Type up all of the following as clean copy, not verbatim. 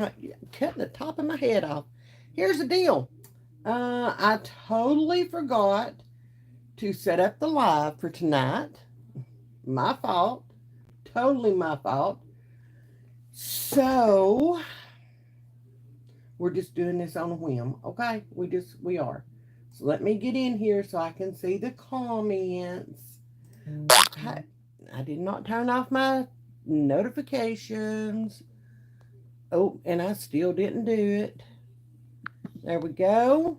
cutting the top of my head off. Here's the deal. I totally forgot to set up the live for tonight. My fault. Totally my fault. So we're just doing this on a whim. Okay? We are. So let me get in here so I can see the comments. Okay. I did not turn off my notifications. Oh, and I still didn't do it. There we go.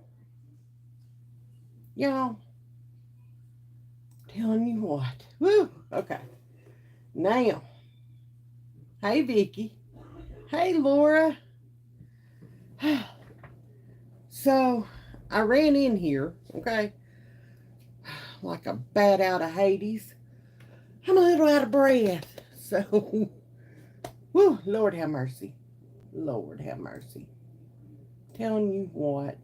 Y'all, telling you what. Woo! Okay. Now, hey Vicky. Hey Laura. So, I ran in here, okay, like a bat out of Hades. I'm a little out of breath. So, woo, Lord have mercy. Lord have mercy. Telling you what.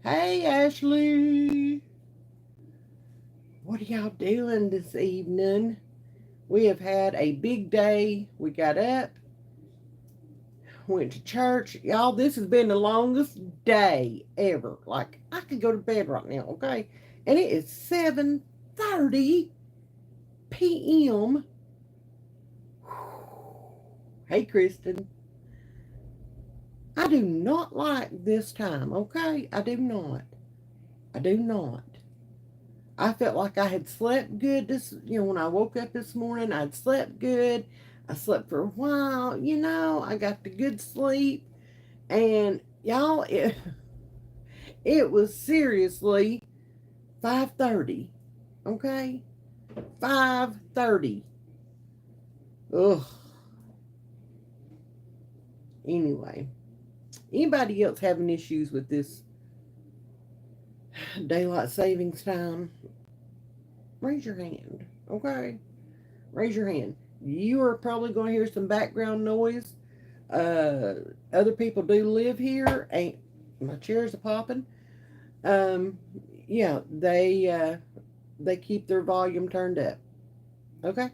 Hey Ashley. What are y'all doing this evening? We have had a big day. We got up, went to church. Y'all, this has been the longest day ever. Like, I could go to bed right now, okay? And it is 7:30 p.m. Hey, Kristen. I do not like this time, okay? I do not. I do not. I felt like I had slept good when I woke up this morning, I'd slept good. I slept for a while, I got the good sleep. And y'all, it was seriously 5:30. Okay? 5:30. Ugh. Anyway, anybody else having issues with this daylight savings time? Raise your hand. Okay? Raise your hand. You are probably going to hear some background noise. Uh, Other people do live here. Ain't my chairs are popping. Um, yeah, they keep their volume turned up. Okay.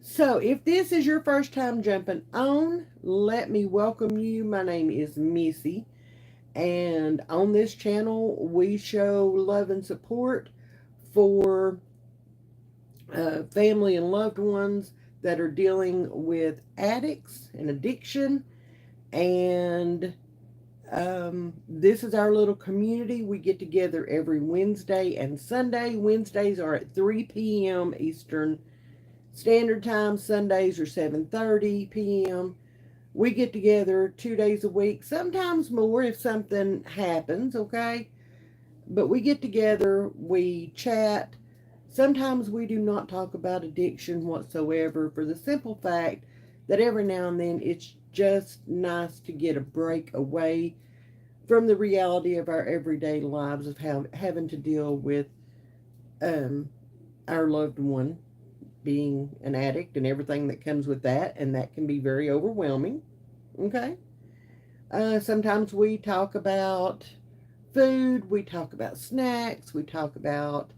So, if this is your first time jumping on, let me welcome you. My name is Missy, and on this channel, we show love and support for family and loved ones that are dealing with addicts and addiction. And this is our little community. We get together every Wednesday and Sunday. Wednesdays are at 3 p.m. Eastern Standard Time. Sundays are 7:30 p.m. We get together 2 days a week, sometimes more if something happens, okay? But we get together, we chat. Sometimes we do not talk about addiction whatsoever for the simple fact that every now and then it's just nice to get a break away from the reality of our everyday lives of having to deal with um, our loved one being an addict and everything that comes with that, and that can be very overwhelming. Okay. Sometimes we talk about food, we talk about snacks, we talk about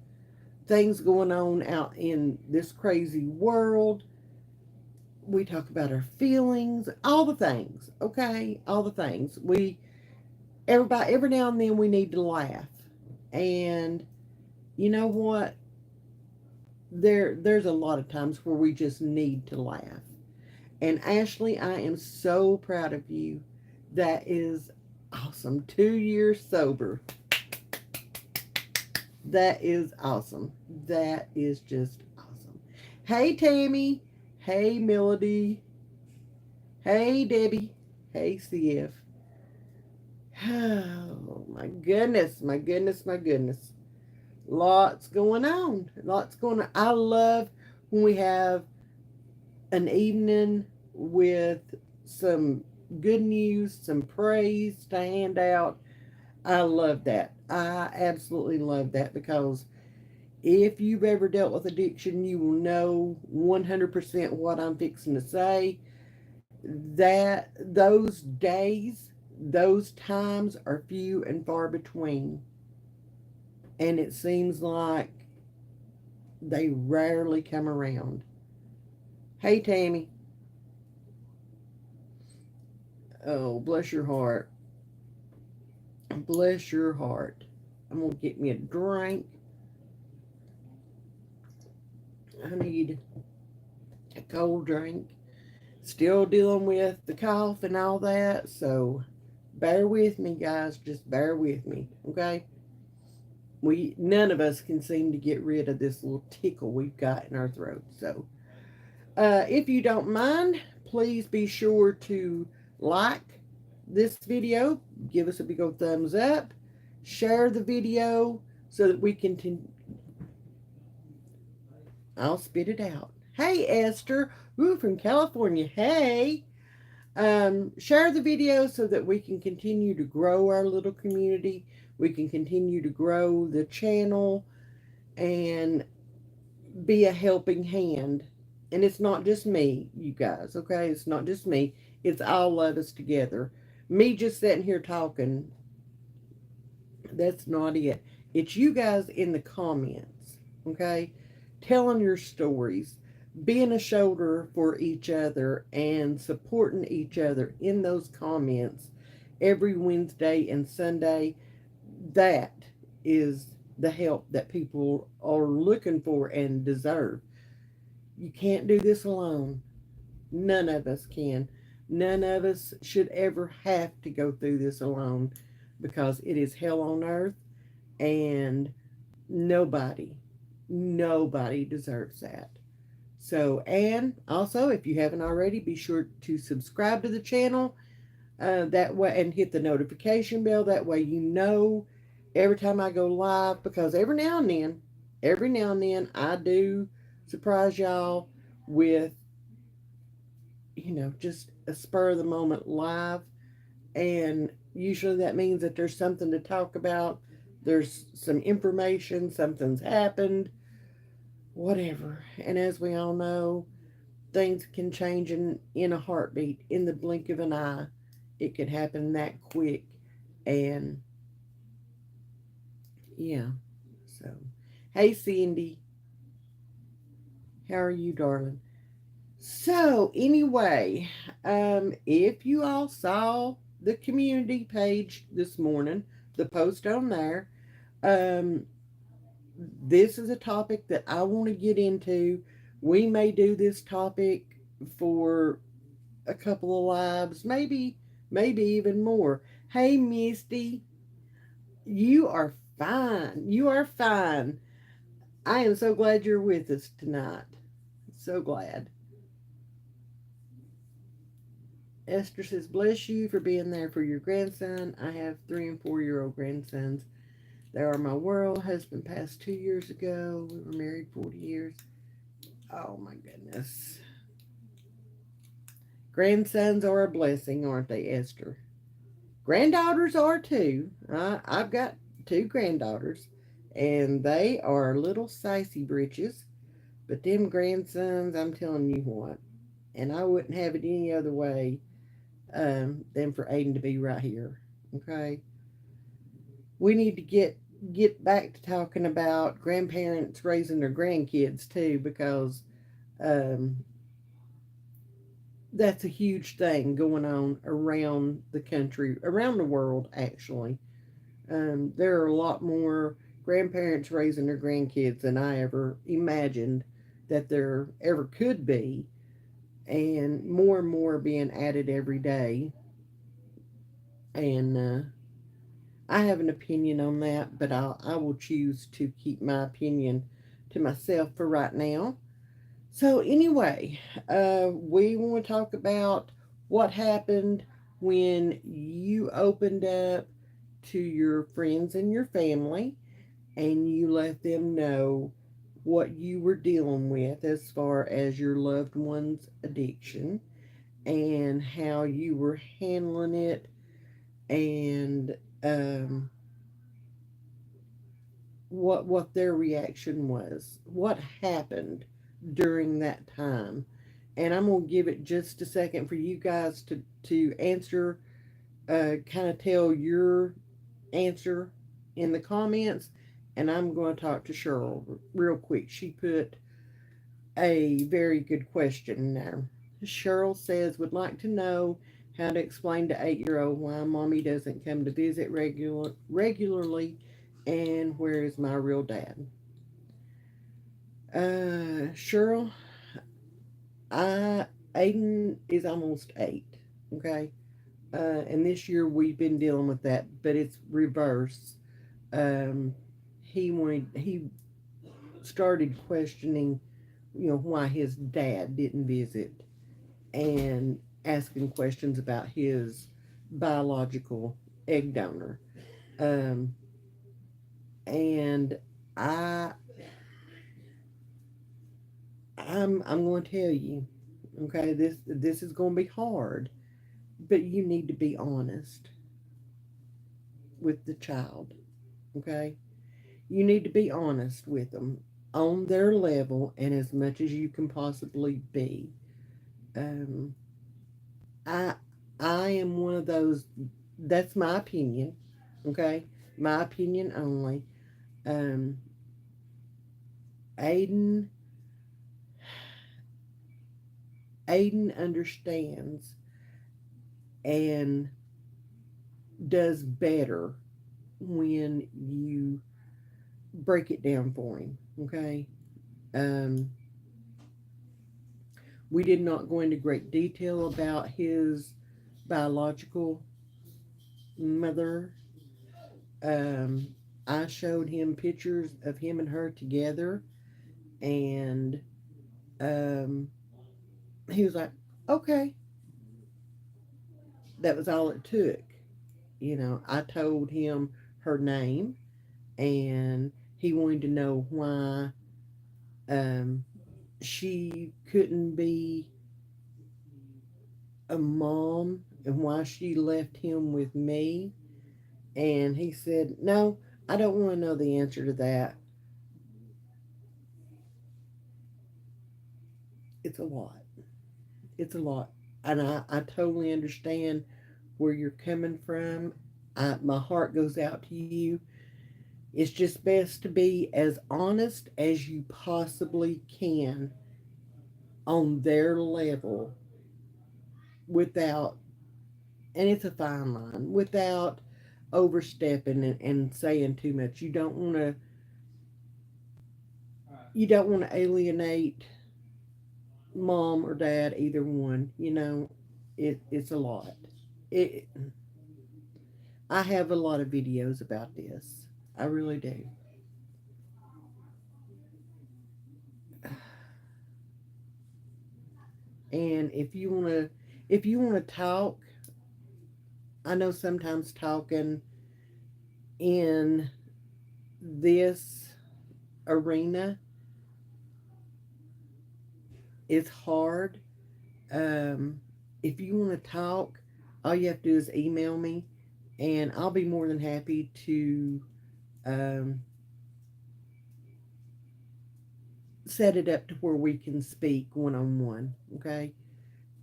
things going on out in this crazy world. We talk about our feelings, all the things, okay? All the things. Every now and then we need to laugh. And you know what? There's a lot of times where we just need to laugh. And Ashley, I am so proud of you. That is awesome. 2 years sober. That is awesome. That is just awesome. Hey, Tammy. Hey, Melody. Hey, Debbie. Hey, CF. Oh, my goodness. My goodness. My goodness. Lots going on. Lots going on. I love when we have an evening with some good news, some praise to hand out. I love that. I absolutely love that because if you've ever dealt with addiction, you will know 100% what I'm fixing to say. That those days, those times are few and far between. And it seems like they rarely come around. Hey, Tammy. Oh, bless your heart. Bless your heart. I'm gonna get me a drink. I need a cold drink. Still dealing with the cough and all that, so bear with me, guys. Just bear with me, okay? We none of us can seem to get rid of this little tickle we've got in our throat. So, if you don't mind, please be sure to like this video, give us a big old thumbs up, share the video so that we can. I'll spit it out. Hey, Esther, ooh, from California. Hey. Share the video so that we can continue to grow our little community. We can continue to grow the channel and be a helping hand. And it's not just me, you guys, okay? It's not just me. It's all of us together. Me just sitting here talking, that's not it. It's you guys in the comments, okay? Telling your stories, being a shoulder for each other, and supporting each other in those comments every Wednesday and Sunday. That is the help that people are looking for and deserve. You can't do this alone. None of us can. None of us should ever have to go through this alone because it is hell on earth and nobody, nobody deserves that. So, and also, if you haven't already, be sure to subscribe to the channel that way and hit the notification bell. That way, you know every time I go live because every now and then, I do surprise y'all with, just a spur of the moment live. And usually that means that there's something to talk about, there's some information, something's happened, whatever. And as we all know, things can change in a heartbeat, in the blink of an eye. It could happen that quick. And yeah, so hey, Cindy, how are you, darling? So, anyway, if you all saw the community page this morning, the post on there, um, this is a topic that I want to get into. We may do this topic for a couple of lives, maybe even more. Hey, Misty, you are fine. You are fine. I am so glad you're with us tonight. So glad. Esther says, bless you for being there for your grandson. I have 3 and 4 year old grandsons. They are my world. Husband passed 2 years ago. We were married 40 years. Oh my goodness. Grandsons are a blessing, aren't they, Esther? Granddaughters are too. I've got 2 granddaughters, and they are little sassy britches. But them grandsons, I'm telling you what, and I wouldn't have it any other way than for Aiden to be right here. Okay, we need to get back to talking about grandparents raising their grandkids too, because um, that's a huge thing going on around the country, around the world, actually. There are a lot more grandparents raising their grandkids than I ever imagined that there ever could be, and more being added every day. And I have an opinion on that, but I will choose to keep my opinion to myself for right now. So, anyway, we want to talk about what happened when you opened up to your friends and your family and you let them know what you were dealing with as far as your loved one's addiction and how you were handling it, and what their reaction was, what happened during that time. And I'm gonna give it just a second for you guys to answer, kind of tell your answer in the comments, and I'm going to talk to Cheryl real quick. She put a very good question in there. Cheryl says, would like to know how to explain to 8-year-old why mommy doesn't come to visit regularly, and where is my real dad. Cheryl, I Aiden is almost 8. Okay, and this year we've been dealing with that, but it's reverse. Um, he started questioning, why his dad didn't visit, and asking questions about his biological egg donor. Um, and I I'm going to tell you, okay, this is going to be hard, but you need to be honest with the child, okay? You need to be honest with them on their level and as much as you can possibly be. Um, I I am one of those. That's my opinion, okay? My opinion only. Um, Aiden Aiden understands and does better when you break it down for him. Okay. Um, we did not go into great detail about his biological mother. Um, I showed him pictures of him and her together, and um, he was like, "Okay." That was all it took. I told him her name, and he wanted to know why um, she couldn't be a mom and why she left him with me. And he said, "No, I don't want to know the answer to that. It's a lot. It's a lot." And I totally understand where you're coming from. My heart goes out to you. It's just best to be as honest as you possibly can on their level without, and it's a fine line, without overstepping and saying too much. You don't want to alienate mom or dad, either one. It's a lot. It I have a lot of videos about this. I really do. And if you want to talk, I know sometimes talking in this arena is hard. Um, if you want to talk, all you have to do is email me, and I'll be more than happy to um, set it up to where we can speak one on one. Okay,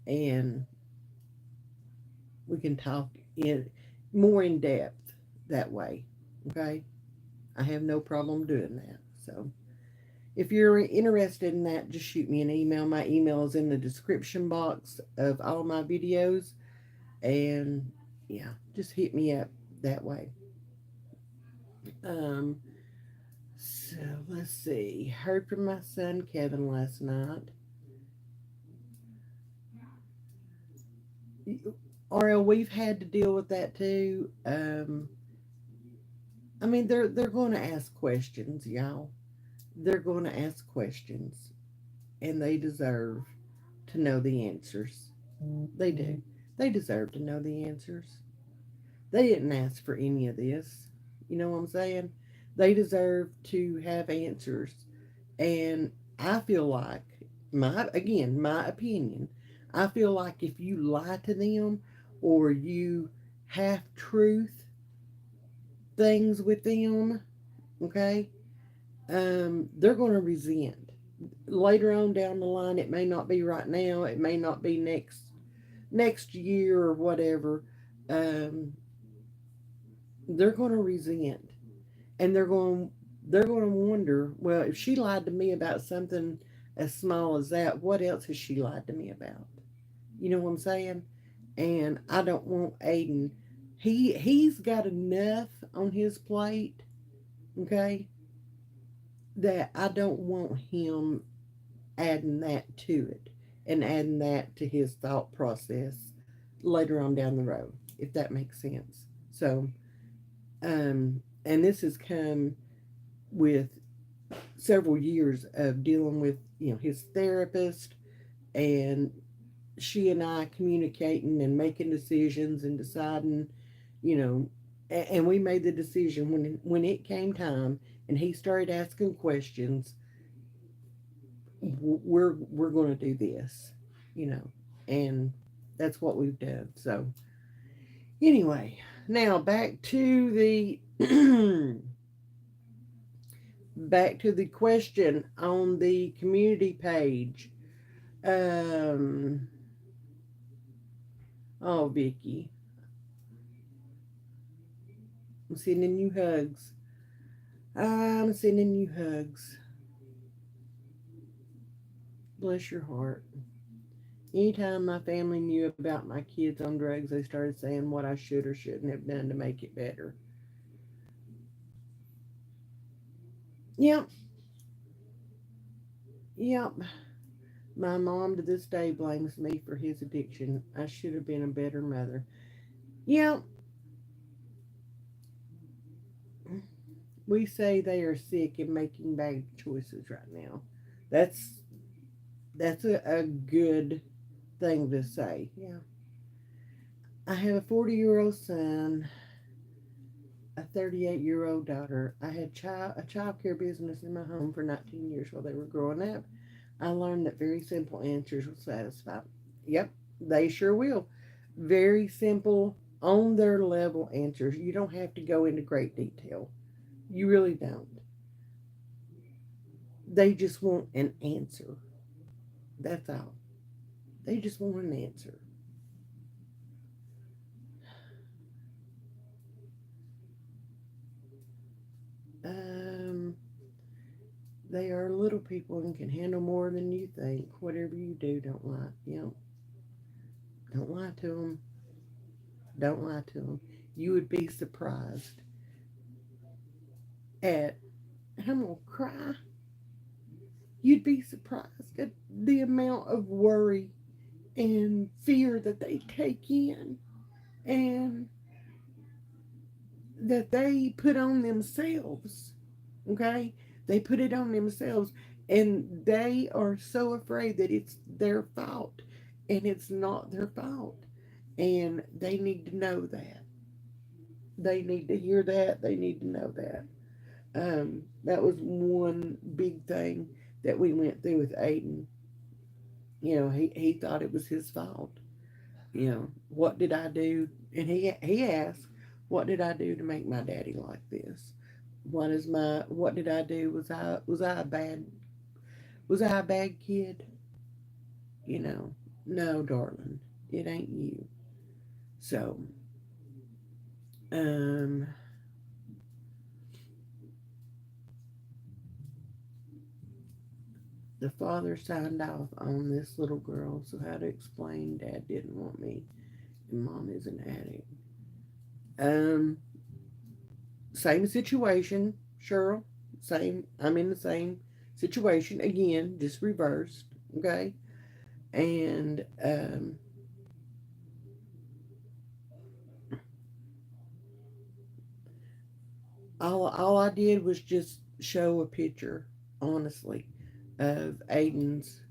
and we can talk in more in depth that way. Okay, I have no problem doing that. So if you're interested in that, just shoot me an email. My email is in the description box of all my videos. And yeah, just hit me up that way. Um, so let's see. Heard from my son Kevin last night. Ariel, we've had to deal with that too. I mean, they're going to ask questions, y'all. They're going to ask questions, and they deserve to know the answers. They do. They deserve to know the answers. They didn't ask for any of this. You know what I'm saying? They deserve to have answers. And I feel like, my opinion, I feel like if you lie to them or you half truth things with them, okay, they're going to resent. Later on down the line, it may not be right now, it may not be next year or whatever. Um, they're going to resent, and they're going to wonder, well, if she lied to me about something as small as that, what else has she lied to me about? You know what I'm saying? And I don't want Aiden. He's got enough on his plate, okay, that I don't want him adding that to it and adding that to his thought process later on down the road, if that makes sense. So, and this has come with several years of dealing with, his therapist, and she and I communicating and making decisions and deciding, you know, and we made the decision when it came time and he started asking questions. We're going to do this, you know, and that's what we've done. So anyway, now back to the back to the question on the community page. Um, oh, Vicky, I'm sending you hugs. I'm sending you hugs. Bless your heart. Anytime my family knew about my kids on drugs, they started saying what I should or shouldn't have done to make it better. Yep, yep. My mom to this day blames me for his addiction. I should have been a better mother. Yep, we say they are sick and making bad choices right now. That's that's a good thing to say. Yeah. I have a 40-year-old son, a 38-year-old daughter. I had a child care business in my home for 19 years while they were growing up. I learned that very simple answers will satisfy. Yep, they sure will. Very simple, on their level answers. You don't have to go into great detail. You really don't. They just want an answer. That's all. They just want an answer. Um, they are little people and can handle more than you think. Whatever you do, don't lie. Don't lie to them. Don't lie to them. You would be surprised at, I'm gonna cry. You'd be surprised at the amount of worry and fear that they take in and that they put on themselves. Okay? They put it on themselves and they are so afraid that it's their fault, and it's not their fault. And they need to know that. They need to hear that. They need to know that. That was one big thing that we went through with Aiden. He thought it was his fault. What did I do? And he asked, what did I do to make my daddy like this? What did I do? Was I a bad kid? You know, no, darling, it ain't you. So, um, the father signed off on this little girl. So how to explain dad didn't want me and mom is an addict? Um, Same situation, Cheryl. Same. I'm in the same situation again, just reversed. Okay, and all I did was just show a picture, honestly, of Aiden's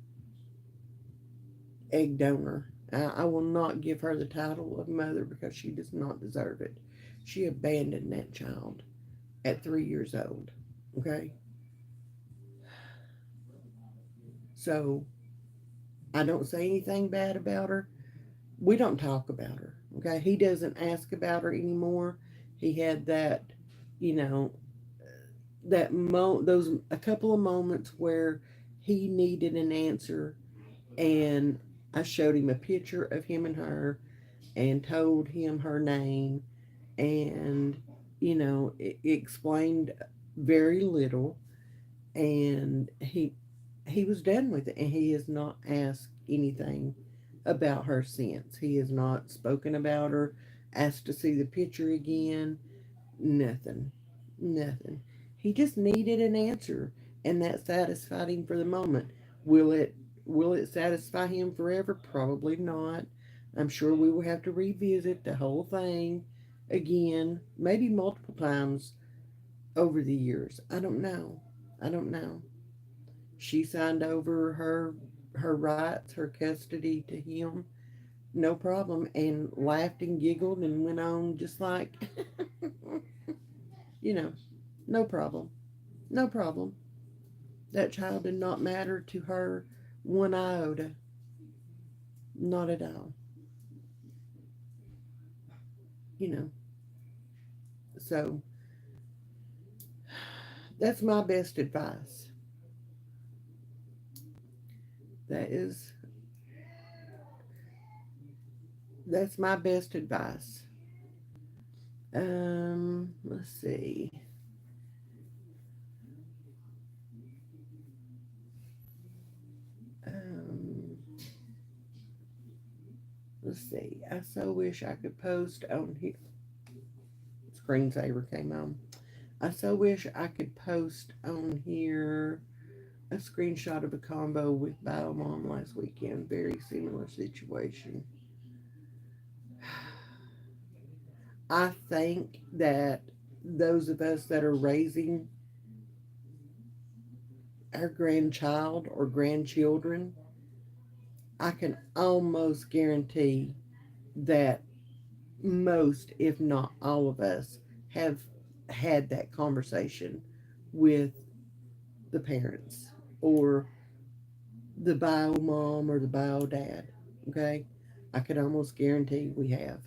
egg donor. I will not give her the title of mother because she does not deserve it. She abandoned that child at 3 years old. Okay, so I don't say anything bad about her. We don't talk about her. Okay, he doesn't ask about her anymore. He had that, you know, those a couple of moments where he needed an answer, and I showed him a picture of him and her, and told him her name, and it explained very little, and he was done with it, and he has not asked anything about her since. He has not spoken about her, asked to see the picture again, nothing. Nothing. He just needed an answer, and that satisfied him for the moment. Will it satisfy him forever? Probably not. I'm sure we will have to revisit the whole thing again, maybe multiple times over the years. I don't know. I don't know. She signed over her rights, her custody to him, no problem, and laughed and giggled and went on just like, you know, no problem, no problem. That child did not matter to her one iota, not at all. You know, so that's my best advice. That is that's my best advice. Let's see. Um, let's see. I so wish I could post on here. Screensaver came on. I so wish I could post on here a screenshot of a combo with Biomom last weekend. Very similar situation. I think that those of us that are raising our grandchild or grandchildren, I can almost guarantee that most, if not all of us, have had that conversation with the parents or the bio mom or the bio dad. Okay? I could almost guarantee we have.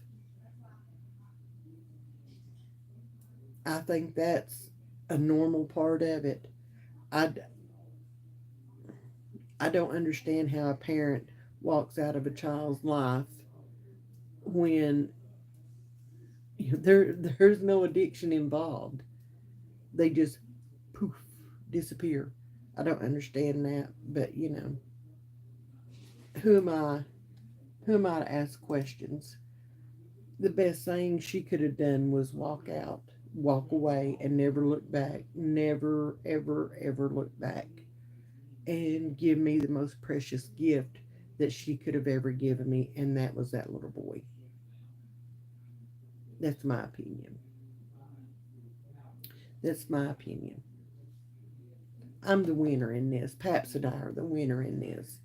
I think that's a normal part of it. I, I don't understand how a parent walks out of a child's life when there's no addiction involved. They just poof disappear. I don't understand that, but who am I? Who am I to ask questions? The best thing she could have done was walk out, walk away, and never look back. Never, ever, ever look back. And give me the most precious gift that she could have ever given me, and that was that little boy. That's my opinion. That's my opinion. I'm the winner in this. Paps and I are the winner in this.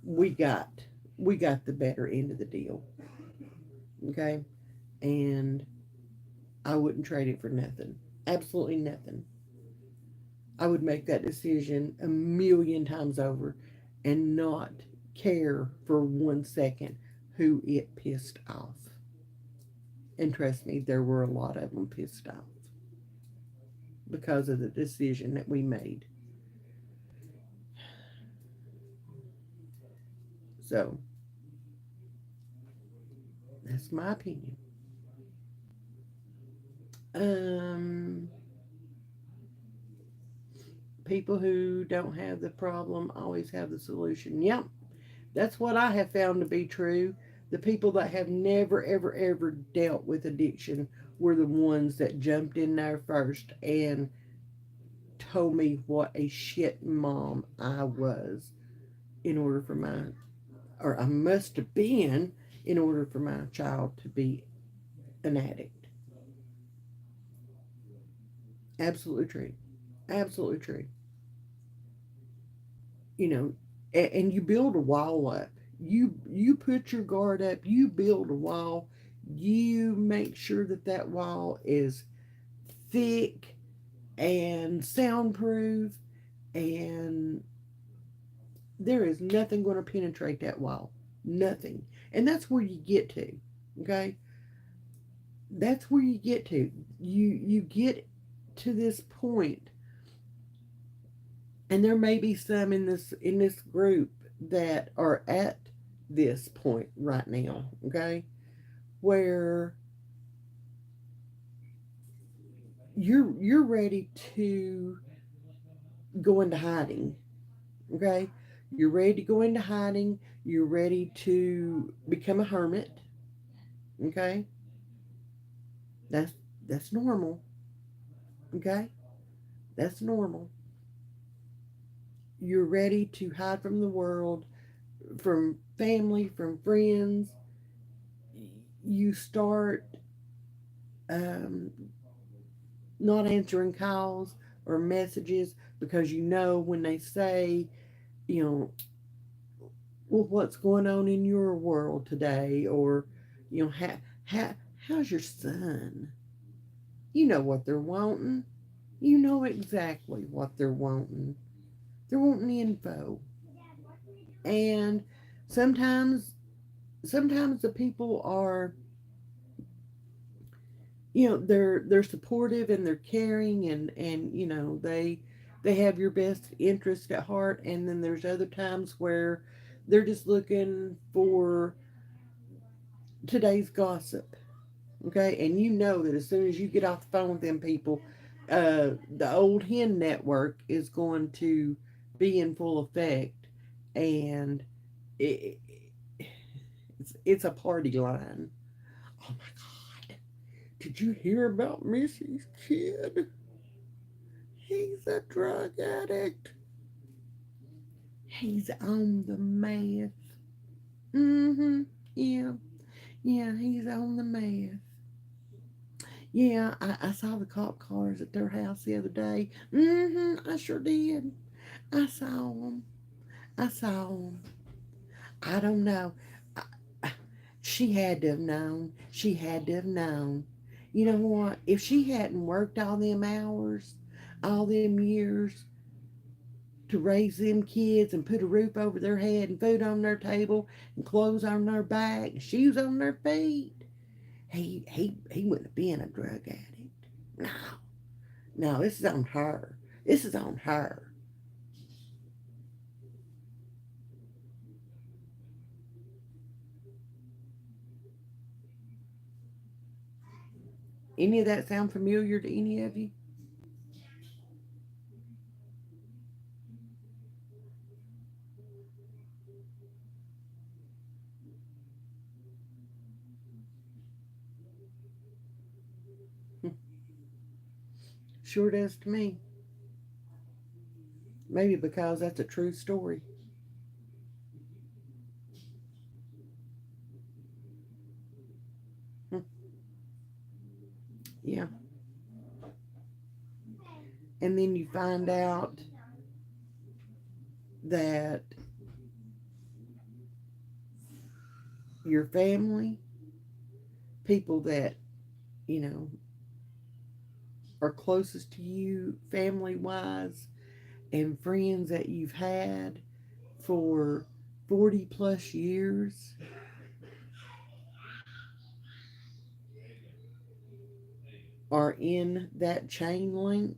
We got the better end of the deal. Okay, and I wouldn't trade it for nothing. Absolutely nothing. I would make that decision a million times over and not care for 1 second who it pissed off. And trust me, there were a lot of them pissed off because of the decision that we made. So, that's my opinion. Um, People who don't have the problem always have the solution. Yep, that's what I have found to be true. The people that have never, ever, ever dealt with addiction were the ones that jumped in there first and told me what a shit mom I was in order for my, or I must have been in order for my child to be an addict. Absolutely true. Absolutely true. You know, and you build a wall up. You put your guard up. You build a wall. You make sure that that wall is thick and soundproof, and there is nothing going to penetrate that wall. Nothing. And that's where you get to. Okay, that's where you get to. You get to this point, and there may be some in this group that are at this point right now. Okay, where you're ready to go into hiding. Okay, you're ready to go into hiding. You're ready to become a hermit. Okay? That's that's normal. Okay? That's normal. You're ready to hide from the world, from family, from friends. You start um, not answering calls or messages because you know when they say, you know, well, what's going on in your world today, or how's your son? You know what they're wanting. You know exactly what they're wanting. They're wanting info, and sometimes sometimes the people are, they're supportive and they're caring, and they have your best interest at heart, and then there's other times where they're just looking for today's gossip. Okay, and you know that as soon as you get off the phone with them people, the old hen network is going to be in full effect, and it, it's a party line. Oh my God! Did you hear about Missy's kid? He's a drug addict. He's on the meth. Mm-hmm. Yeah. Yeah, he's on the meth. Yeah, I saw the cop cars at their house the other day. Mm-hmm. I sure did. I saw them. I saw them. I don't know. I, she had to have known. She had to have known. You know what? If she hadn't worked all them hours, all them years, to raise them kids and put a roof over their head and food on their table and clothes on their back and shoes on their feet, he wouldn't have been a drug addict. No, no, this is on her. This is on her. Any of that sound familiar to any of you? Sure does to me. Maybe because that's a true story. Hmm. Yeah. And then you find out that your family, people that, you know, are closest to you family wise, and friends that you've had for 40 plus years are in that chain link.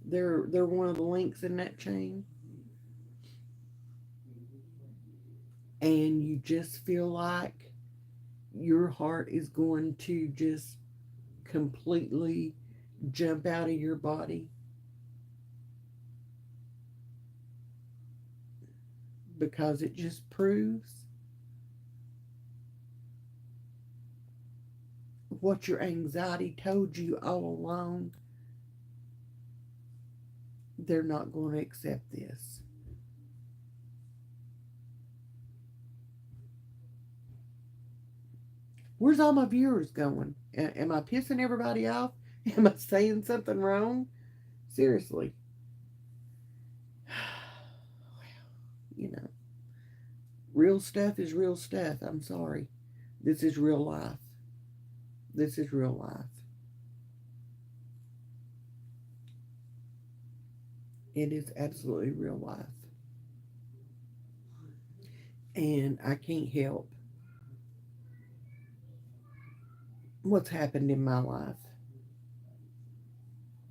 They're one of the links in that chain, and you just feel like your heart is going to just completely jump out of your body because it just proves what your anxiety told you all along. They're not going to accept this. Where's all my viewers going? Am I pissing everybody off? Am I saying something wrong? Seriously. You know, real stuff is real stuff. I'm sorry. This is real life. This is real life. It is absolutely real life. And I can't help what's happened in my life.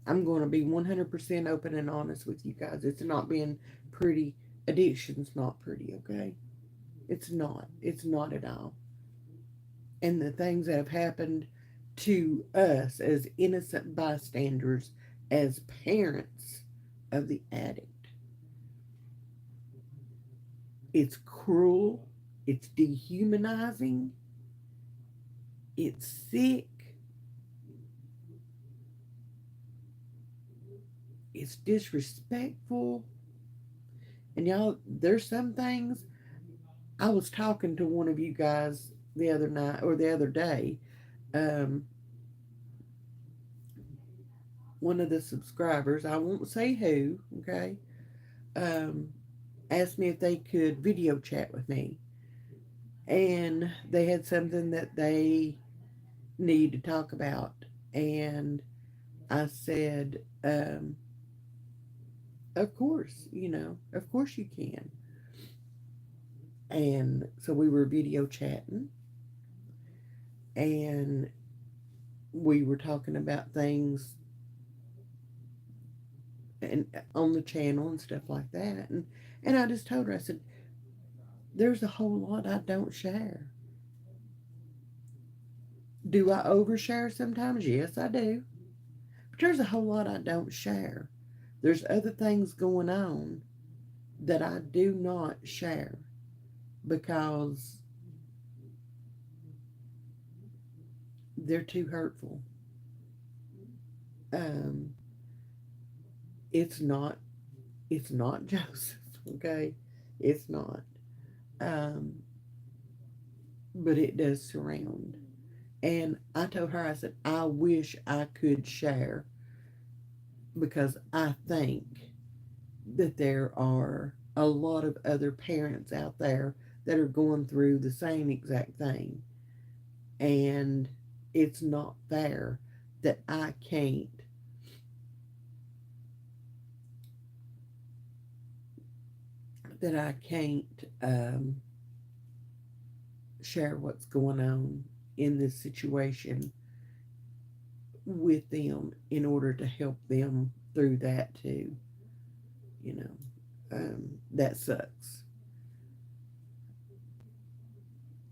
I'm going to be 100% open and honest with you guys. It's not being pretty. Addiction's not pretty, okay? It's not. It's not at all. And the things that have happened to us as innocent bystanders, as parents of the addict, It's cruel, it's dehumanizing, it's sick, it's disrespectful. And y'all, there's some things. I was talking to one of you guys the other night or the other day. Um, one of the subscribers, I won't say who, okay, um, asked me if they could video chat with me. And they had something that they need to talk about. And I said, of course, of course you can. And so we were video chatting and we were talking about things and on the channel and stuff like that. And I just told her, I said, there's a whole lot I don't share. Do I overshare sometimes? Yes, I do. But there's a whole lot I don't share. There's other things going on that I do not share because they're too hurtful. Um, it's not. It's not Joseph. Okay, it's not. Um, but it does surround. And I told her, I said, I wish I could share because I think that there are a lot of other parents out there that are going through the same exact thing. And it's not fair that I can't share what's going on in this situation with them in order to help them through that too. You that sucks.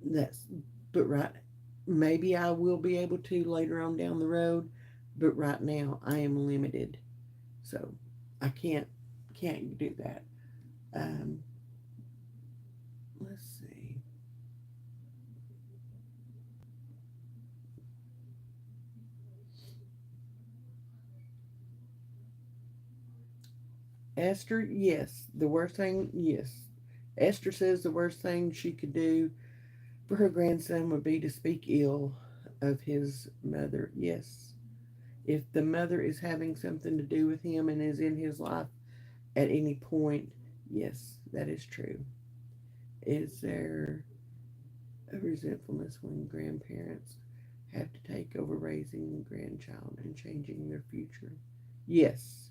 That's but right. Maybe I will be able to later on down the road, but right now I am limited, so I can't do that. Um, let's see. Esther, yes. The worst thing, yes. Esther says the worst thing she could do for her grandson would be to speak ill of his mother. Yes. If the mother is having something to do with him and is in his life at any point, yes, that is true. Is there a resentfulness when grandparents have to take over raising the grandchild and changing their future? Yes.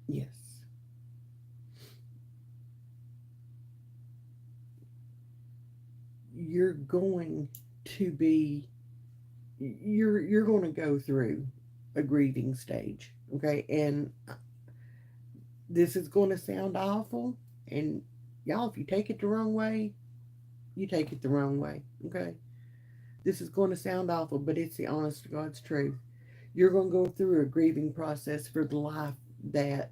Yes. You're going to be you're going to go through a grieving stage, okay? And this is going to sound awful, and y'all, if you take it the wrong way, you take it the wrong way, okay? This is going to sound awful, but it's the honest to God's truth. You're going to go through a grieving process for the life that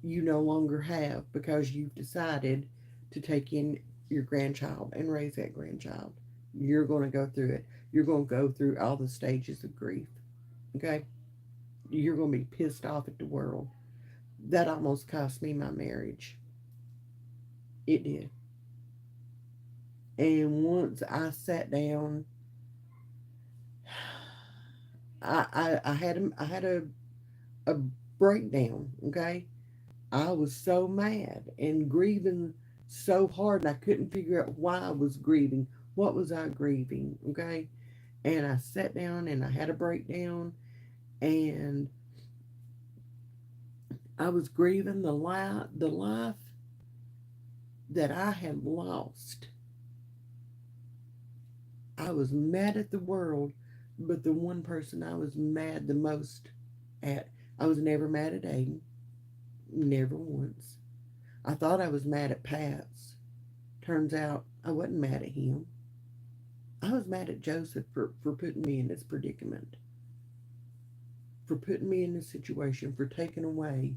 you no longer have because you've decided to take in your grandchild and raise that grandchild. You're going to go through it. You're going to go through all the stages of grief. Okay? You're going to be pissed off at the world. That almost cost me my marriage. It did. And once I sat down, I had a breakdown. Okay, I was so mad and grieving so hard, and I couldn't figure out why I was grieving. What was I grieving? Okay, and I sat down and I had a breakdown, and I was grieving the life that I had lost. I was mad at the world, but the one person I was mad the most at, I was never mad at Aiden, never once. I thought I was mad at Pat's. Turns out I wasn't mad at him. I was mad at Joseph for putting me in this predicament, for putting me in this situation, for taking away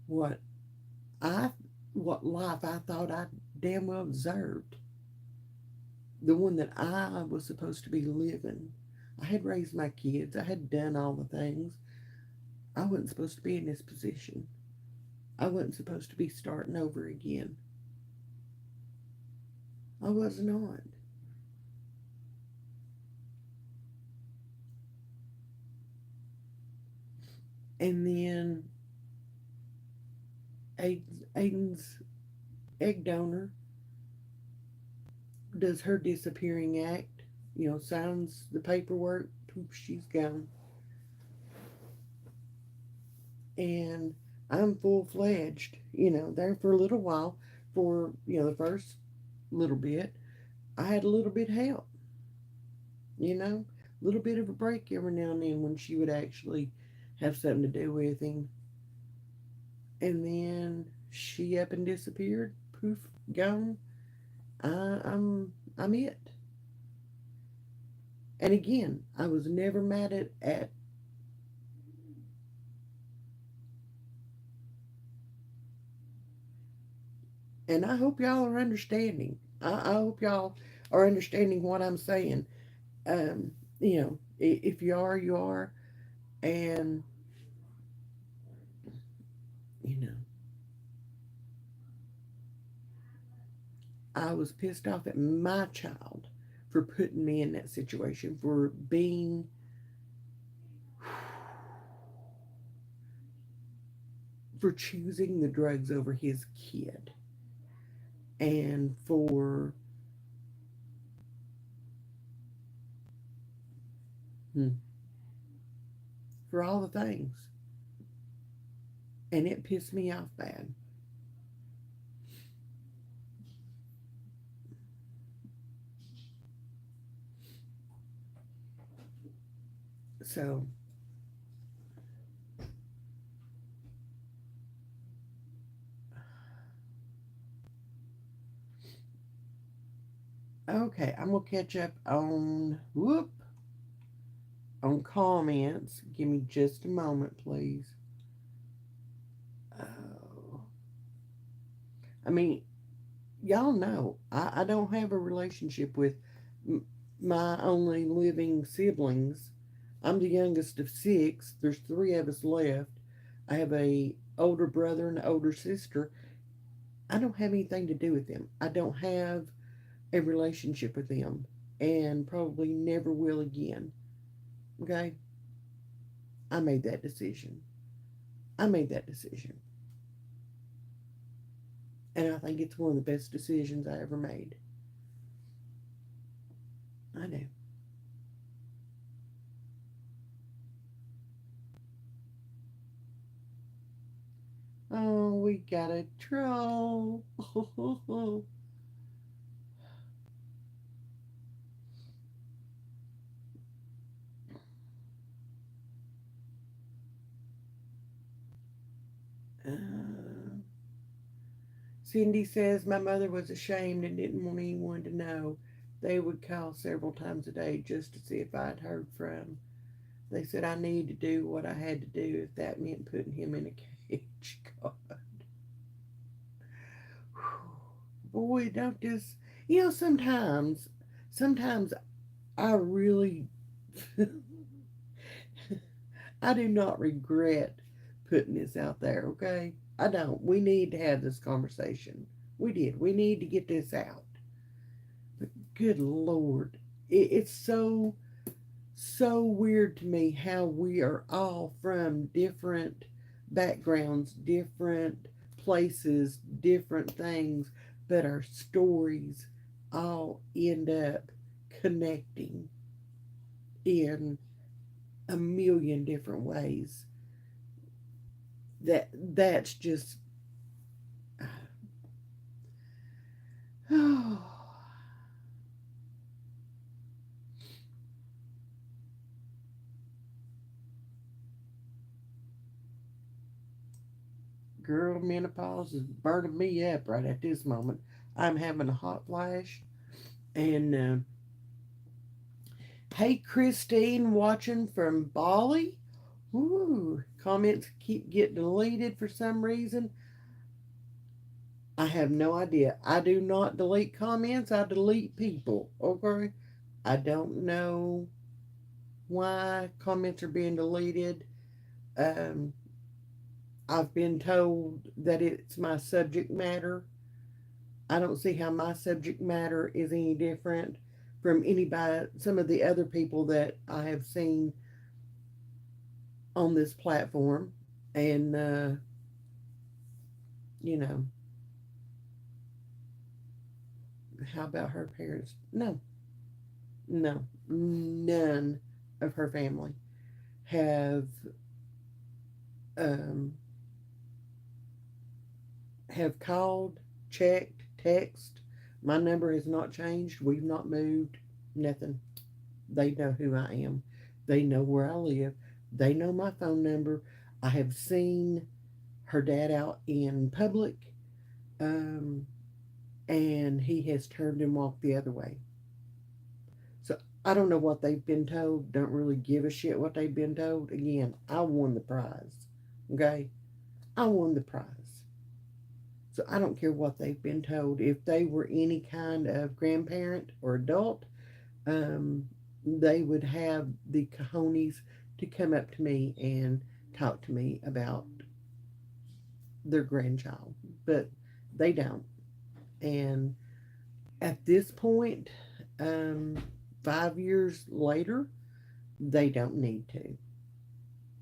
what I what life I thought I damn well deserved. The one that I was supposed to be living. I had raised my kids. I had done all the things. I wasn't supposed to be in this position. I wasn't supposed to be starting over again. I was not. And then Aiden's egg donor does her disappearing act, signs the paperwork, poof, she's gone. And I'm full fledged, there for a little while. For, the first little bit, I had a little bit of help, a little bit of a break every now and then when she would actually have something to do with him. And then she up and disappeared, poof, gone. I'm it. And again, I was never mad at and I hope y'all are understanding. I hope y'all are understanding what I'm saying. If you are, you are. And, you know, I was pissed off at my child for putting me in that situation, for choosing the drugs over his kid, and hmm, for all the things. And it pissed me off bad. So, okay, I'm gonna catch up on comments. Give me just a moment, please. Oh, I mean, y'all know I don't have a relationship with my only living siblings. I'm the youngest of six. There's three of us left. I have a older brother and an older sister. I don't have anything to do with them. I don't have a relationship with them, and probably never will again. Okay? I made that decision. I made that decision. And I think it's one of the best decisions I ever made. I know. Oh, we got a troll. uh, Cindy says my mother was ashamed and didn't want anyone to know. They would call several times a day just to see if I'd heard from. They said I needed to do what I had to do if that meant putting him in a cage. God. Boy, don't just sometimes I really I do not regret putting this out there, okay? I don't. We need to have this conversation. We did. We need to get this out. But good Lord. It's so weird to me how we are all from different backgrounds, different places, different things, but our stories all end up connecting in a million different ways. That's just oh, girl, menopause is burning me up right at this moment. I'm having a hot flash. And hey, Christine, watching from Bali. Ooh, comments keep getting deleted for some reason. I have no idea. I do not delete comments, I delete people, okay? I don't know why comments are being deleted. Um, I've been told that it's my subject matter. I don't see how my subject matter is any different from anybody, some of the other people that I have seen on this platform. And, you know, how about her parents? No, no, none of her family have um, have called, checked, text. My number has not changed. We've not moved. Nothing. They know who I am. They know where I live. They know my phone number. I have seen her dad out in public, um, and he has turned and walked the other way. So I don't know what they've been told. Don't really give a shit what they've been told. Again, I won the prize. Okay? I won the prize. So I don't care what they've been told. If they were any kind of grandparent or adult, um, they would have the cojones to come up to me and talk to me about their grandchild. But they don't. And at this point, um, 5 years later, they don't need to.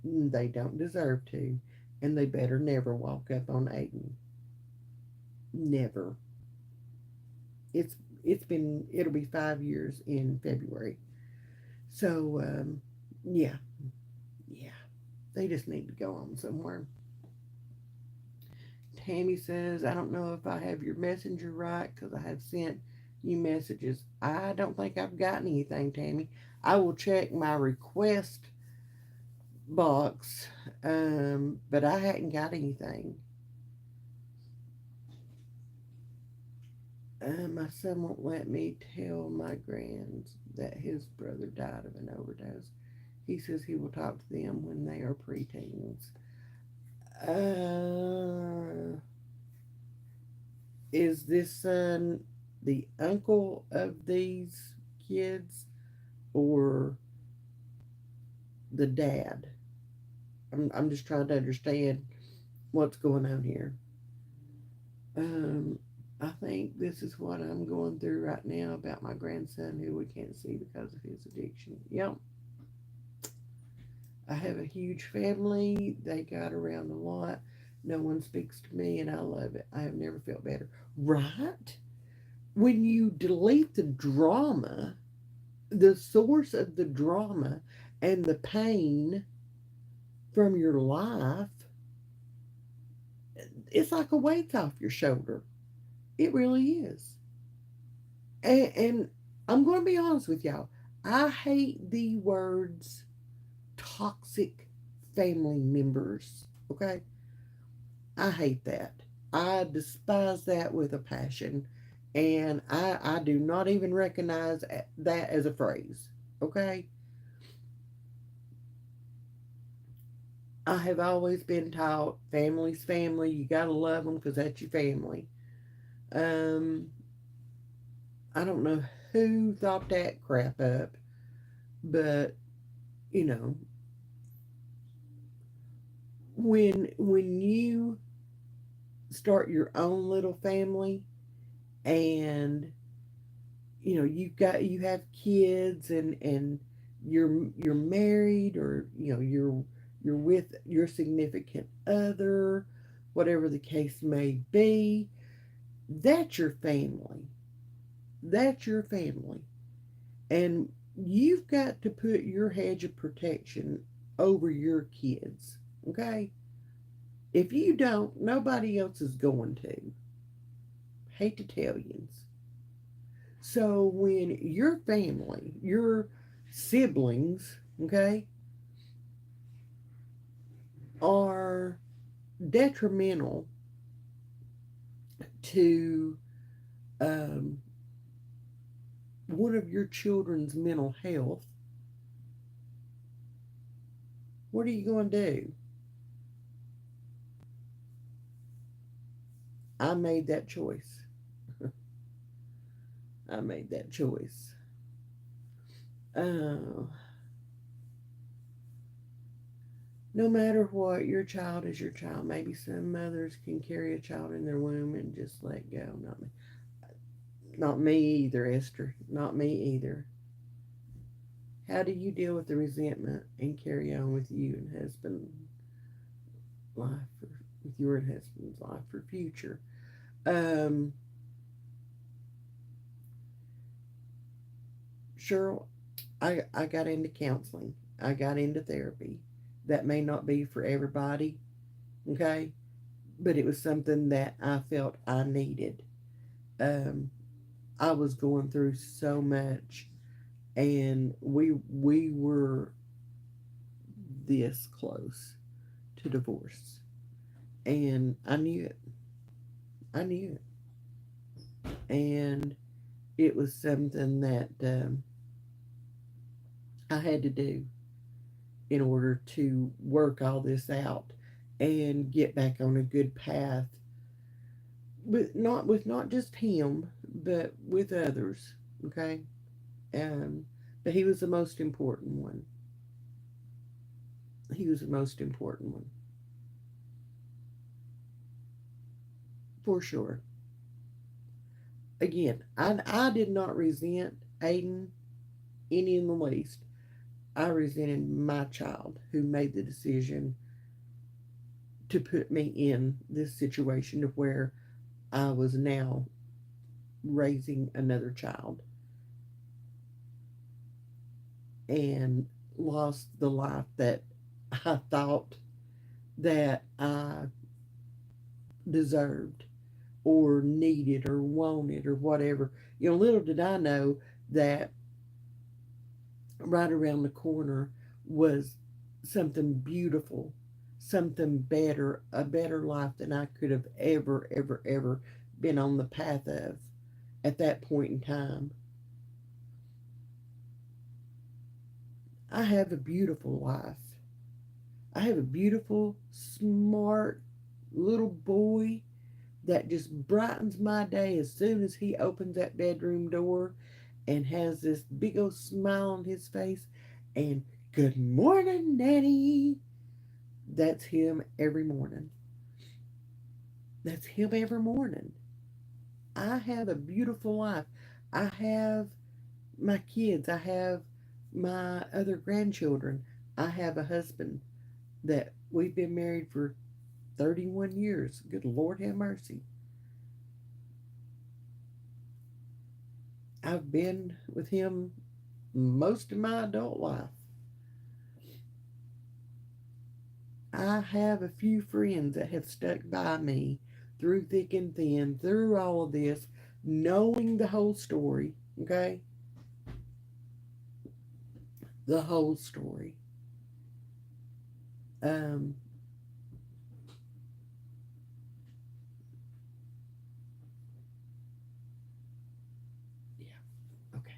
They don't deserve to. And they better never walk up on Aiden. Never. It's it'll be 5 years in February. So yeah, yeah. They just need to go on somewhere. Tammy says, I don't know if I have your messenger right because I have sent you messages. I don't think I've gotten anything, Tammy. I will check my request box, but I hadn't got anything. My son won't let me tell my grands that his brother died of an overdose. He says he will talk to them when they are preteens. Uh, is this son the uncle of these kids or the dad? I'm just trying to understand what's going on here. Um, I think this is what I'm going through right now about my grandson who we can't see because of his addiction. Yep. I have a huge family. They got around a lot. No one speaks to me, and I love it. I have never felt better. Right? When you delete the drama, the source of the drama and the pain from your life, it's like a weight off your shoulder. It really is. And I'm going to be honest with y'all. I hate the words toxic family members. Okay? I hate that. I despise that with a passion. And I do not even recognize that as a phrase. Okay? I have always been taught family's family. You got to love them because that's your family. Um, I don't know who thought that crap up, but you know, when you start your own little family and you have kids and you're married or you're with your significant other, whatever the case may be, that's your family. That's your family. And you've got to put your hedge of protection over your kids. Okay? If you don't, nobody else is going to. Hate to tell you. So when your family, your siblings, okay, are detrimental to um, one of your children's mental health, what are you going to do? I made that choice. I made that choice. Uh, no matter what, your child is your child. Maybe some mothers can carry a child in their womb and just let go. Not me. Not me either, Esther. Not me either. How do you deal with the resentment and carry on with you and husband life for, with your husband's life for future? Um, Cheryl, I got into counseling. I got into therapy. That may not be for everybody, okay? But it was something that I felt I needed. Um, I was going through so much, and we were this close to divorce, and I knew it. I knew it, and it was something that I had to do in order to work all this out and get back on a good path with not just him but with others, okay. um but he was the most important one. He was the most important one, for sure. Again, I did not resent Aiden any in the least. I resented my child who made the decision to put me in this situation of where I was now raising another child and lost the life that I thought that I deserved or needed or wanted or whatever. Little did I know that right around the corner was something beautiful, something better, a better life than I could have ever been on the path of at that point in time. I have a beautiful life. I have a beautiful, smart little boy that just brightens my day as soon as he opens that bedroom door and has this big old smile on his face and good morning, Nanny. That's him every morning. That's him every morning. I have a beautiful life. I have my kids. I have my other grandchildren. I have a husband that we've been married for 31 years. Good Lord have mercy. I've been with him most of my adult life. I have a few friends that have stuck by me through thick and thin, through all of this, knowing the whole story, okay? The whole story. Um, yeah, okay.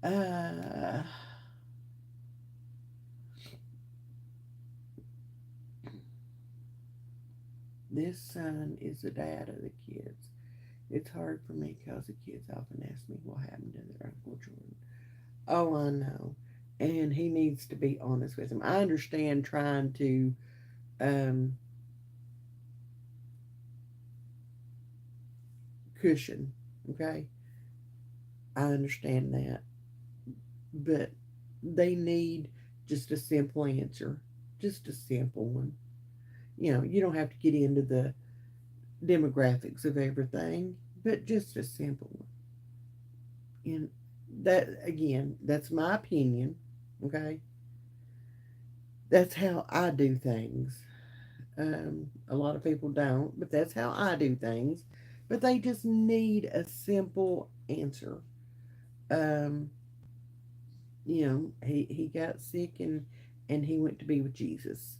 Uh, this son is the dad of the kids. It's hard for me because the kids often ask me what happened to their Uncle Jordan. Oh, I know. And he needs to be honest with him. I understand trying to um, cushion, okay? I understand that. But they need just a simple answer, just a simple one. You don't have to get into the demographics of everything, but just a simple one. And that, again, that's my opinion, okay? That's how I do things. A lot of people don't, but that's how I do things. But they just need a simple answer. Um, he got sick and he went to be with Jesus.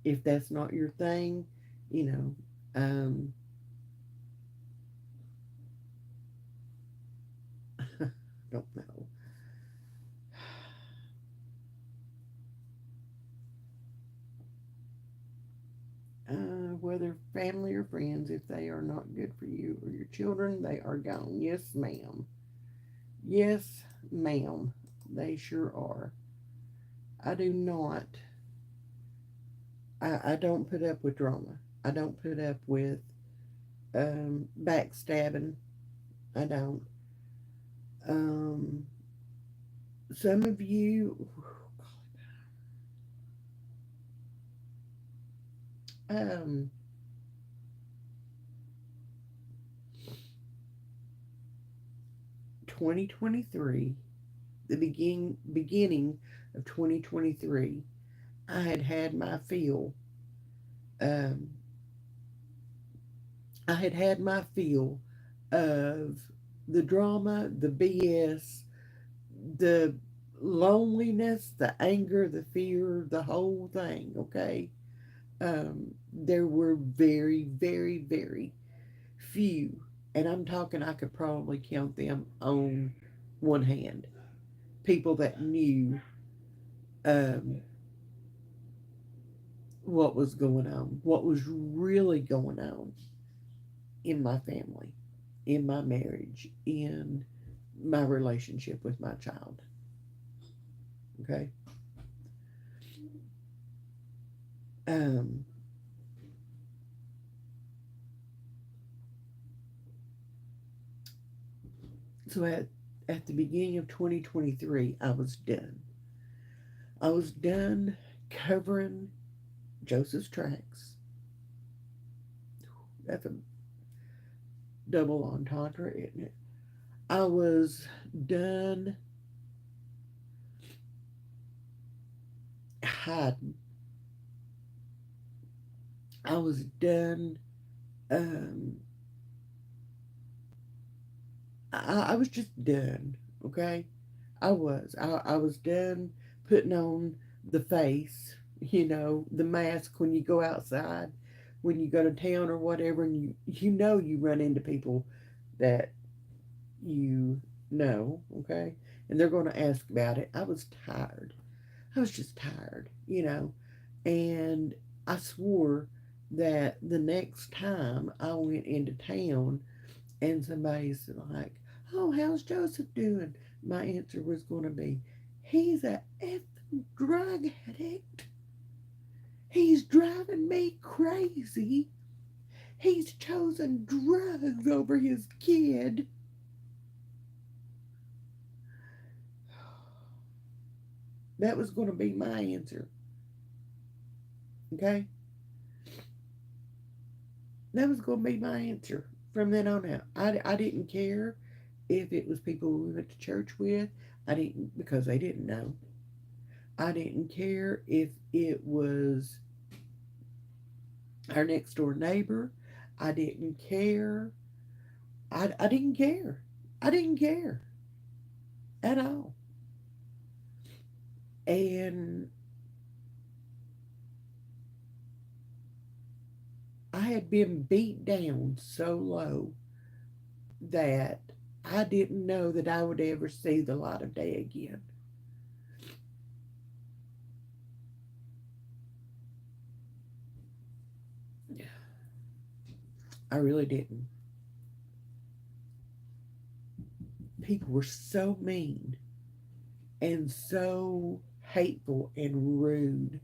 If that's not your thing, you know, um, don't know. Well, other family or friends if they are not good for you or your children. They are gone. Yes, ma'am. Yes, ma'am. They sure are. I do not. I don't put up with drama. I don't put up with backstabbing. I don't. Um, some of you, um, 2023, the beginning of 2023, I had my fill. Um, I had my fill of the drama, the BS, the loneliness, the anger, the fear, the whole thing. Okay, there were very, very, very few, and I'm talking I could probably count them on one hand. People that knew um, what was going on, what was really going on in my family, in my marriage, in my relationship with my child. Okay. Um, so at the beginning of 2023, I was done. I was done covering Joseph's tracks. That's a double entendre, isn't it? I was done hiding. I was done. Um, I was just done. Okay, I was. I was done putting on the face. You know, the mask when you go outside, when you go to town or whatever, and you run into people that you know. Okay, and they're going to ask about it. I was tired. I was just tired. And I swore that the next time I went into town and somebody's like, "Oh, how's Joseph doing?" My answer was going to be, "He's a effing drug addict. He's driving me crazy. He's chosen drugs over his kid." That was going to be my answer. Okay? That was going to be my answer from then on out. I didn't care if it was people we went to church with. I didn't, because they didn't know. I didn't care if it was our next door neighbor. I didn't care. I didn't care. I didn't care at all. And I had been beat down so low that I didn't know that I would ever see the light of day again. I really didn't. People were so mean and so hateful and rude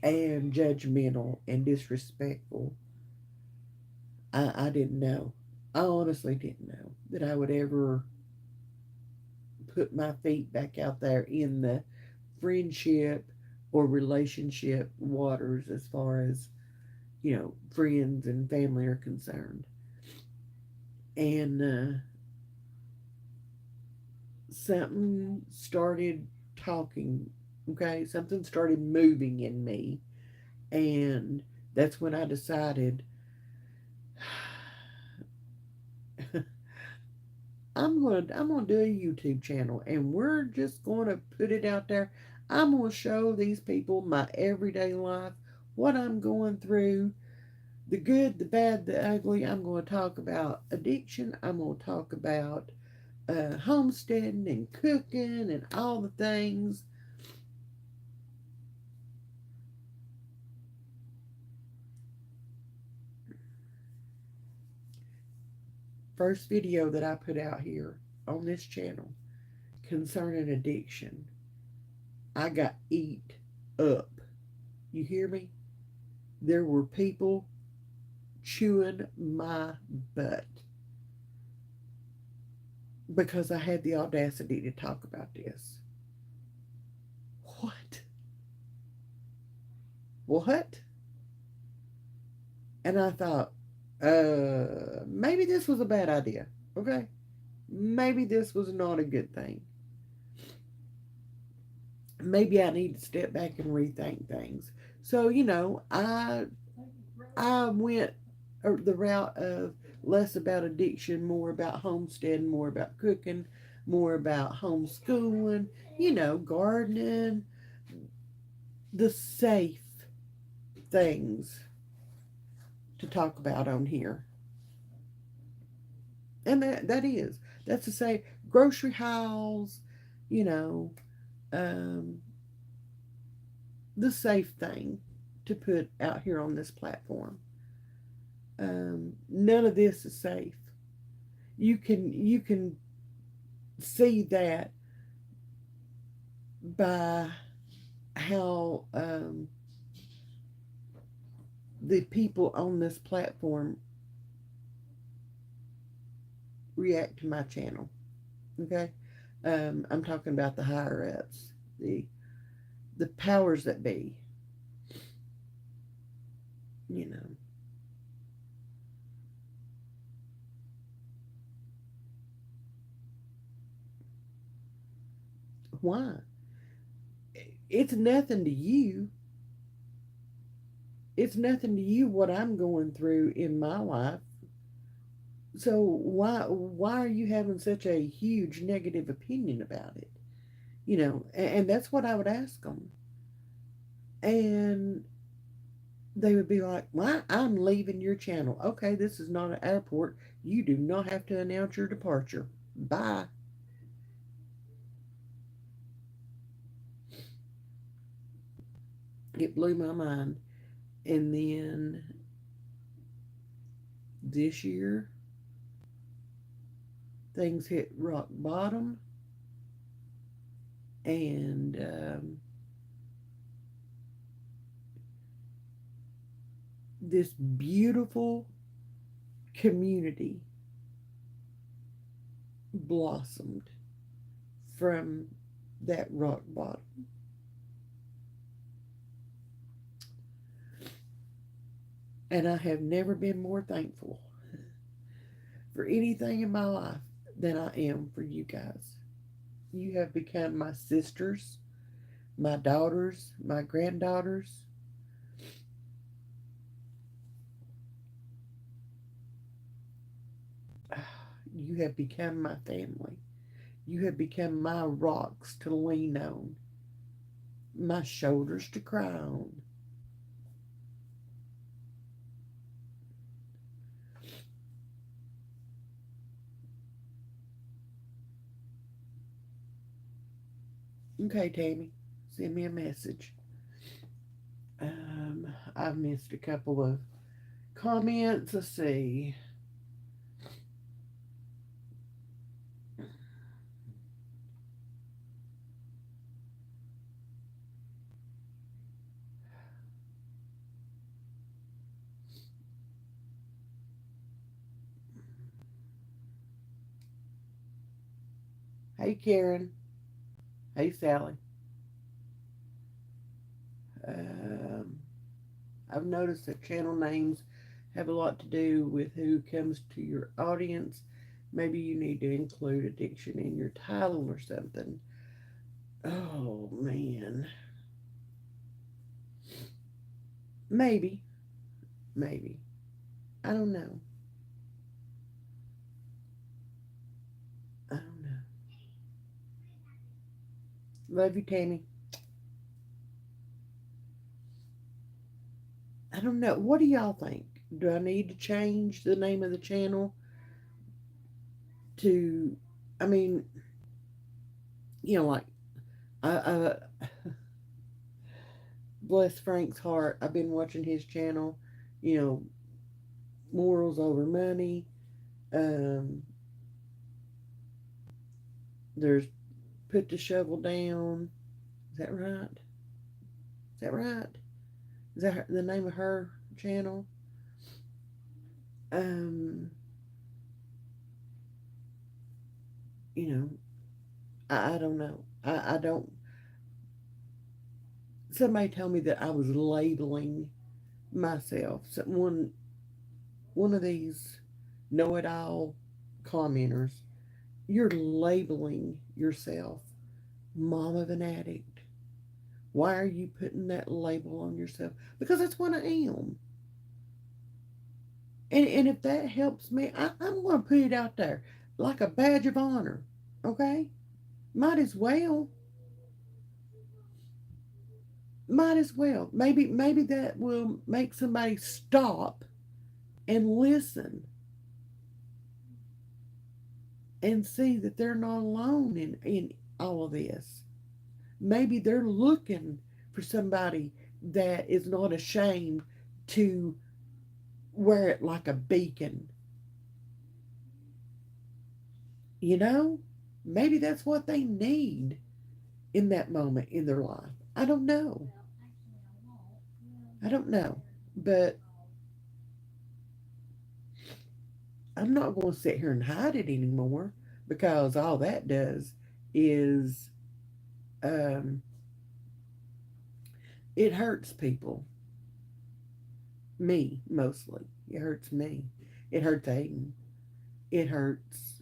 and judgmental and disrespectful. I didn't know. I honestly didn't know that I would ever put my feet back out there in the friendship or relationship waters as far as, friends and family are concerned. And something started talking, okay? Something started moving in me. And that's when I decided I'm gonna do a YouTube channel, and we're just gonna put it out there. I'm gonna show these people my everyday life, what I'm going through, the good, the bad, the ugly. I'm gonna talk about addiction. I'm gonna talk about homesteading and cooking and all the things. first video that I put out here on this channel concerning addiction, I got eat up. You hear me? There were people chewing my butt because I had the audacity to talk about this. What? What? And I thought, maybe this was a bad idea. Okay? Maybe this was not a good thing. Maybe I need to step back and rethink things. So, I went the route of less about addiction, more about homesteading, more about cooking, more about homeschooling, gardening, the safe things to talk about on here. And that's to say grocery hauls, you know, um, the safe thing to put out here on this platform. None of this is safe. You can see that by how the people on this platform react to my channel. Okay, I'm talking about the higher ups, the powers that be. You know, why? It's nothing to you. It's nothing to you what I'm going through in my life. So why are you having such a huge negative opinion about it? And that's what I would ask them. And they would be like, "Well, I'm leaving your channel." Okay, this is not an airport. You do not have to announce your departure. Bye. It blew my mind. And then this year, things hit rock bottom, and this beautiful community blossomed from that rock bottom. And I have never been more thankful for anything in my life than I am for you guys. You have become my sisters, my daughters, my granddaughters. You have become my family. You have become my rocks to lean on, my shoulders to cry on. Okay, Tammy, send me a message. I've missed a couple of comments. Let's see. Hey, Karen. Hey, Sally. Um, I've noticed that channel names have a lot to do with who comes to your audience. Maybe you need to include addiction in your title or something. Oh, man. Maybe. Maybe. I don't know. I don't know. Love you, Tammy. I don't know. What do y'all think? Do I need to change the name of the channel to, I mean, like, I bless Frank's heart. I've been watching his channel, you know, morals over money. Um, there's Put the Shovel Down. Is that right? Is that right? Is that the name of her channel? Um, you know, I don't know. I don't. Somebody told me that I was labeling myself. One of these know-it-all commenters. You're labeling yourself mom of an addict. Why are you putting that label on yourself? Because that's what I am. And if that helps me, I'm going to put it out there like a badge of honor. Okay? Might as well. Might as well. Maybe that will make somebody stop and listen and see that they're not alone in all of this. Maybe they're looking for somebody that is not ashamed to wear it like a beacon. You know? Maybe that's what they need in that moment in their life. I don't know. I don't know. But I'm not going to sit here and hide it anymore because all that does is um, it hurts people. Me, mostly. It hurts me. It hurts Aiden. It hurts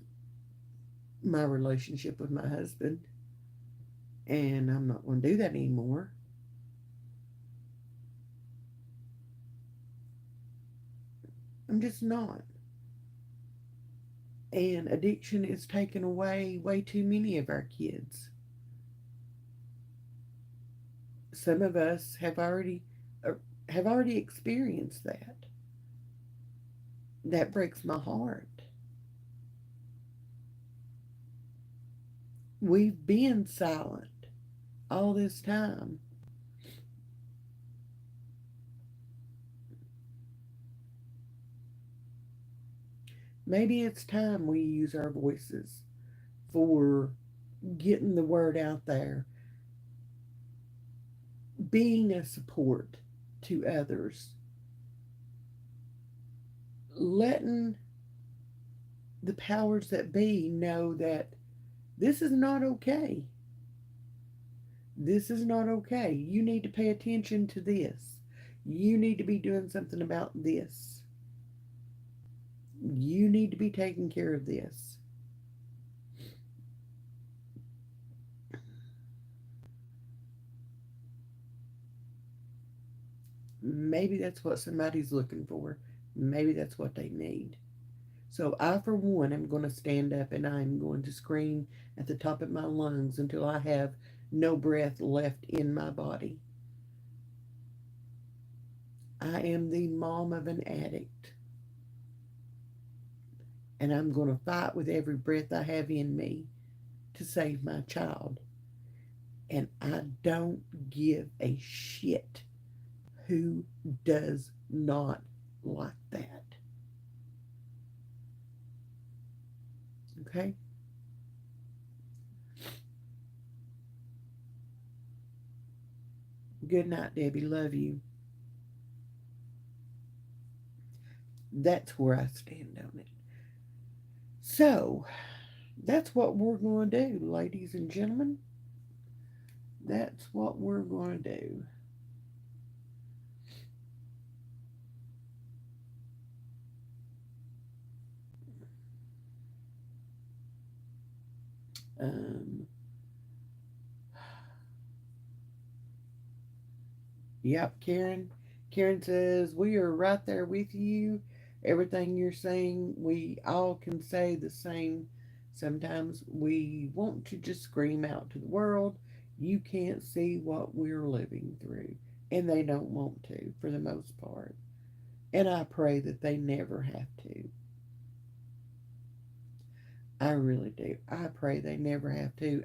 my relationship with my husband. And I'm not going to do that anymore. I'm just not. And addiction is taking away way too many of our kids. Some of us uh, have already experienced that. That breaks my heart. We've been silent all this time. Maybe it's time we use our voices for getting the word out there, being a support to others, letting the powers that be know that this is not okay. This is not okay. You need to pay attention to this. You need to be doing something about this. You need to be taking care of this. Maybe that's what somebody's looking for. Maybe that's what they need. So I, for one, am going to stand up and I'm going to scream at the top of my lungs until I have no breath left in my body. I am the mom of an addict, and I'm going to fight with every breath I have in me to save my child. And I don't give a shit who does not like that. Okay? Good night, Debbie. Love you. That's where I stand on it. So, that's what we're going to do, ladies and gentlemen. That's what we're going to do. Um, yep, Karen. Karen says, we are right there with you. Everything you're saying, we all can say the same. Sometimes we want to just scream out to the world, you can't see what we're living through. And they don't want to, for the most part. And I pray that they never have to. I really do. I pray they never have to.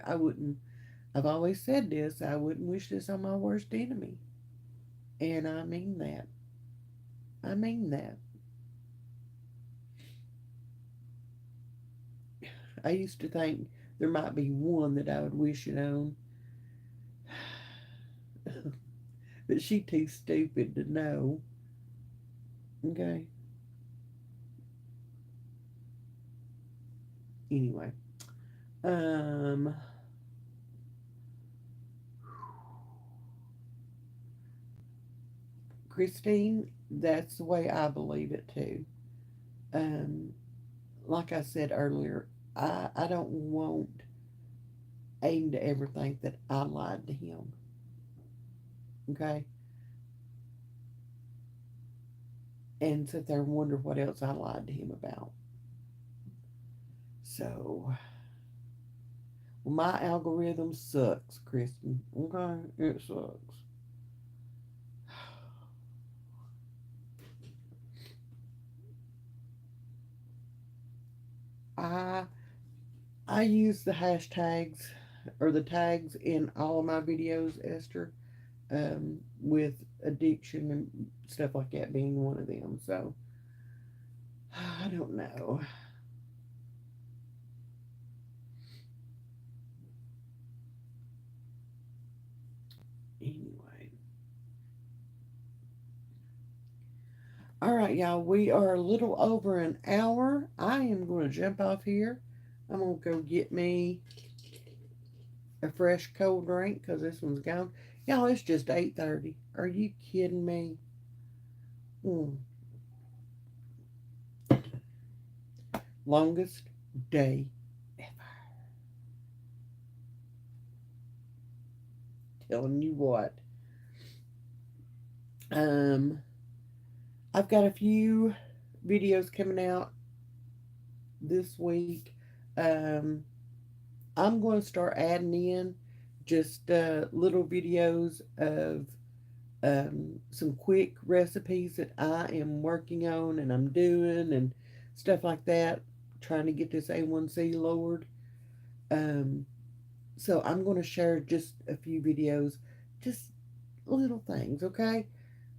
I've always said this, I wouldn't wish this on my worst enemy. And I mean that. I mean that. I used to think there might be one that I would wish it on, but she too stupid to know. Okay. Anyway, um, Christine, that's the way I believe it too. Um, like I said earlier, I don't want Aiden to ever think that I lied to him. Okay. And sit there and wonder what else I lied to him about. So, well, my algorithm sucks, Kristen. Okay, it sucks. I I use the hashtags or the tags in all of my videos, Esther, with addiction and stuff like that being one of them. So I don't know. Anyway, all right, y'all. We are a little over an hour. I am going to jump off here. I'm gonna go get me a fresh cold drink because this one's gone. Y'all, it's just 8:30. Are you kidding me? Mm. Longest day ever. Telling you what. Um, I've got a few videos coming out this week. Um, I'm going to start adding in just little videos of some quick recipes that I am working on and I'm doing and stuff like that, trying to get this A1C lowered. Um, so I'm going to share just a few videos, just little things, okay?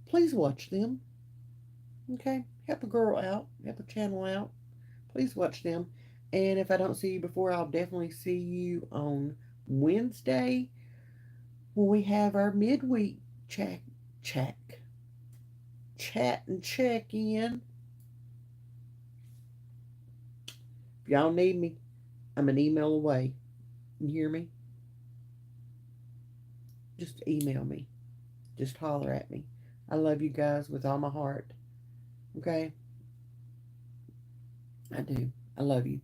Please watch them, okay? Help a girl out, help a channel out. Please watch them. And if I don't see you before, I'll definitely see you on Wednesday when we have our midweek check, check, chat and check in. If y'all need me, I'm an email away. You hear me? Just email me. Just holler at me. I love you guys with all my heart. Okay? I do. I love you.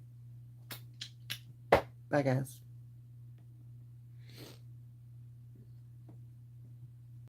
Bye, guys.